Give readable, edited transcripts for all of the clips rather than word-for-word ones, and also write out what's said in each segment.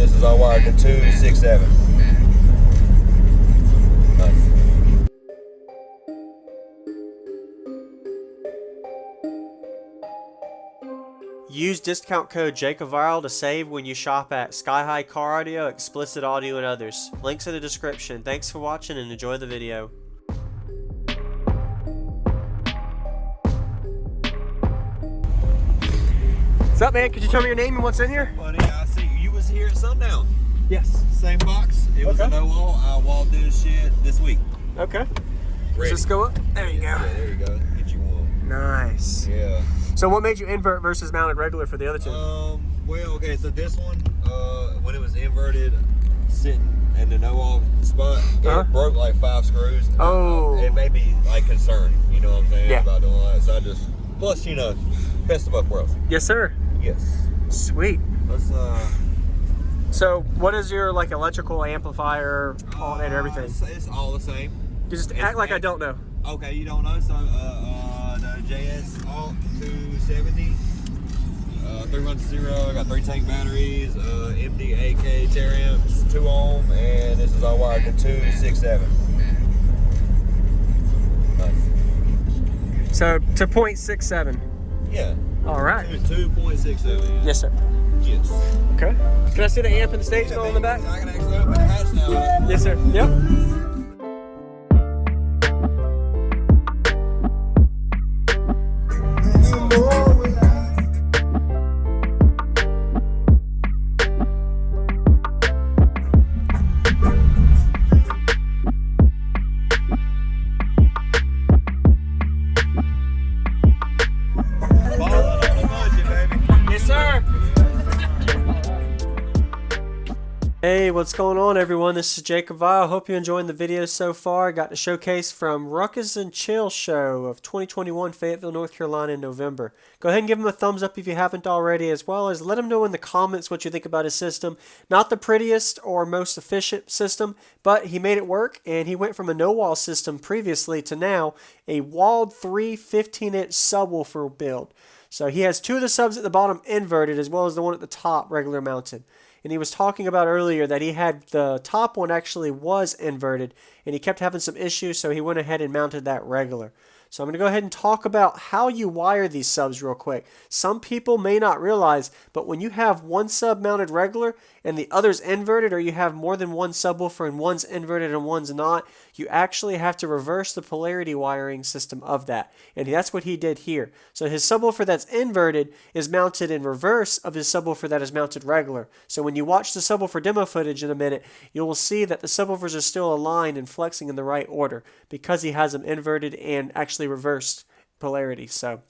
this is all wired to 267. Nice. Use discount code JacobViral to save when you shop at Sky High Car Audio, Xplicit Audio, and others. Links in the description. Thanks for watching and enjoy the video. What's up, man? Could you tell me your name and what's in here? Buddy, I see you was here at sundown. Yes. Same box. It was a no wall. I walled this shit this week. Okay. Ready. Does this go up? There you go. Yeah, there you go. Get you one. Nice. Yeah. So what made you invert versus mounted regular for the other two? Well, okay, so this one, when it was inverted, sitting in the no wall spot, it broke like 5 screws. Oh. It made me like concerned, you know what I'm saying, Yeah. about doing all that. So I just, plus, you know, best of both worlds. Yes, sir. Yes. Sweet. Let's, So what is your like electrical amplifier, alternator, everything? It's all the same. You just act like I don't know. Okay, you don't know, so the JS Alt 270, 310, I got 3 tank batteries, MD-AK Taramps, 2 ohm, and this is all wired to 267. Nice. So to 0.67. Yeah. All right. 2.67. Yeah. Yes, sir. Yes. Okay. Can I see the amp and the stage all in the back? I can actually open the hatch now. Yes, sir. Yep. Hey, what's going on, everyone? This is JacobViral. Hope you're enjoying the video so far. Got the showcase from Ruckus and Chill show of 2021 Fayetteville, North Carolina in November. Go ahead and give him a thumbs up if you haven't already, as well as let him know in the comments what you think about his system. Not the prettiest or most efficient system, but he made it work, and he went from a no-wall system previously to now a walled 3 15-inch subwoofer build. So he has 2 of the subs at the bottom inverted, as well as the one at the top regular mounted. And he was talking about earlier that he had the top one actually was inverted, and he kept having some issues, so he went ahead and mounted that regular. So I'm going to go ahead and talk about how you wire these subs real quick. Some people may not realize, but when you have one sub mounted regular and the other's inverted, or you have more than one subwoofer and one's inverted and one's not, you actually have to reverse the polarity wiring system of that. And that's what he did here. So his subwoofer that's inverted is mounted in reverse of his subwoofer that is mounted regular. So when you watch the subwoofer demo footage in a minute, you will see that the subwoofers are still aligned and flexing in the right order because he has them inverted and actually reversed polarity. So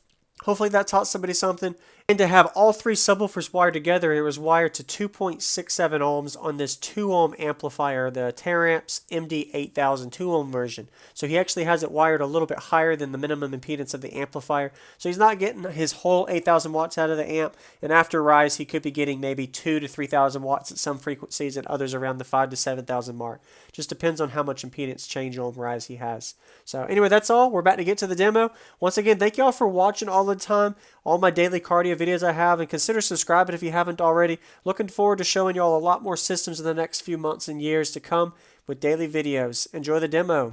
hopefully that taught somebody something. And to have all 3 subwoofers wired together, it was wired to 2.67 ohms on this 2 ohm amplifier, the Taramps MD8000 2 ohm version. So he actually has it wired a little bit higher than the minimum impedance of the amplifier. So he's not getting his whole 8,000 watts out of the amp. And after rise, he could be getting maybe 2,000 to 3,000 watts at some frequencies and others around the 5,000 to 7,000 mark. Just depends on how much impedance change on rise he has. So anyway, that's all. We're about to get to the demo. Once again, thank you all for watching all the time. All my daily cardio videos I have, and consider subscribing if you haven't already. Looking forward to showing you all a lot more systems in the next few months and years to come with daily videos. Enjoy the demo.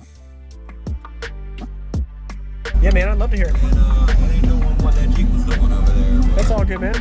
Yeah, man, I'd love to hear it. And I ain't doing what that Jeep was doing over there. That's all good, man.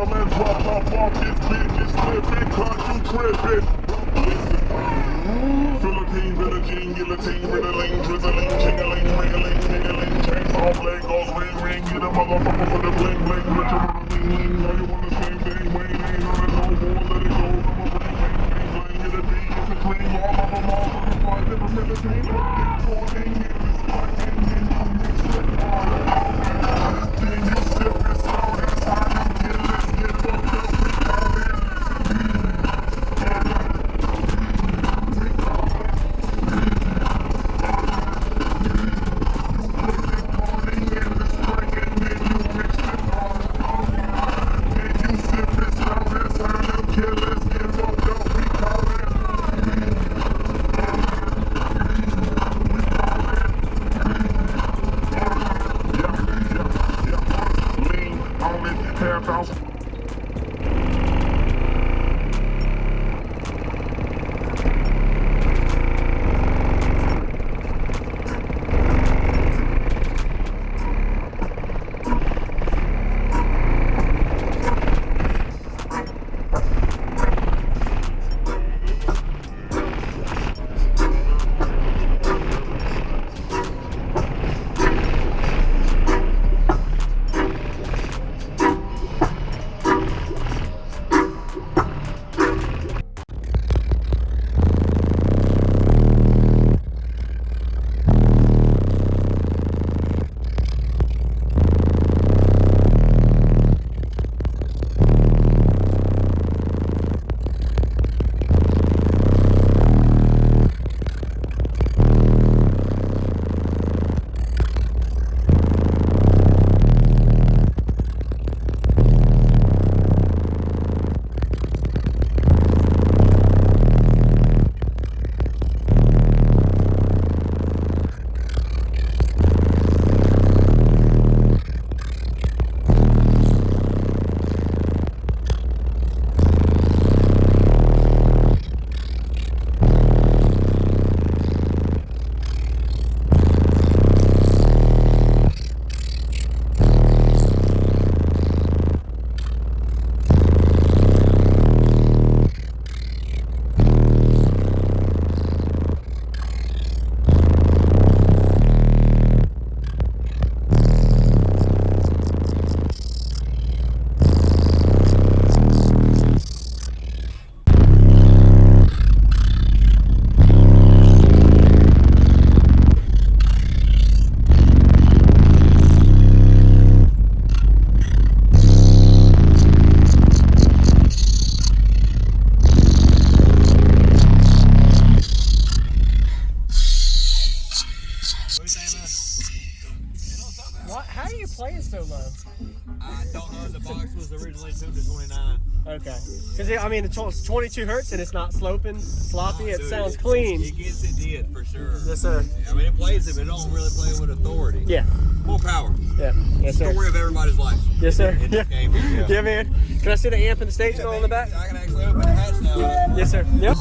ball and drop off off this bitch. It's slipping, cause you tripping. Philippine, Philippine, guillotine, riddling, drizzling, jingling, wiggling, niggling, chainsaw blade goes ring, ring, get a motherfucker for the bling, bling, Richard, ling, ling, now you want the same thing, Wayne, ain't on it no more, let it go, I'm a bring, bang, bang, bang, get a beat, it's a cream, all of them all, for the fight, never meditate, it's going in, it's like, and then you mix it all, then you sip it, slow, that's how you kill it, get fucked up, we call it. How are you playing so low? I don't know. The box was originally tuned to 29. Okay. Because, I mean, it's 22 hertz and it's not sloping, sloppy. It Dude, sounds clean. It gets it did for sure. Yes, sir. I mean, it plays it, but it don't really play with authority. Yeah. More power. Yeah. Yes, sir. Story of everybody's life. Yes, sir. In this game here, Yeah, man. Can I see the amp and the stage all in the back? I can actually open the hatch now. Yes, sir. Yep.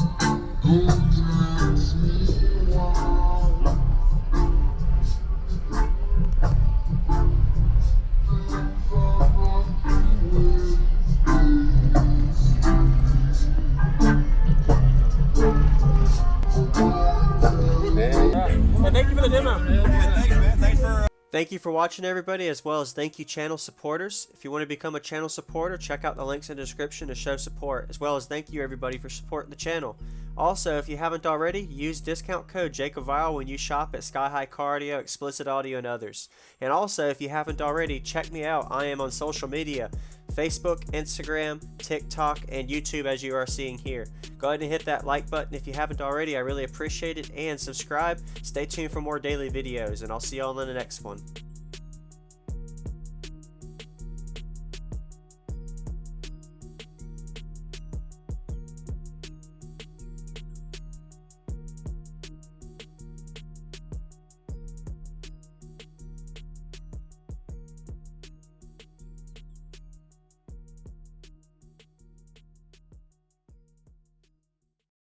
Well, thank you for the demo. Yeah, thanks, man. Thanks for. Thank you for watching, everybody, as well as thank you channel supporters. If you want to become a channel supporter, check out the links in the description to show support, as well as thank you everybody for supporting the channel. Also, if you haven't already, use discount code JacobViral when you shop at Sky High Cardio, Xplicit Audio, and others. And also, if you haven't already, check me out. I am on social media, Facebook, Instagram, TikTok, and YouTube, as you are seeing here. Go ahead and hit that like button if you haven't already. I really appreciate it. And subscribe. Stay tuned for more daily videos, and I'll see you all in the next one.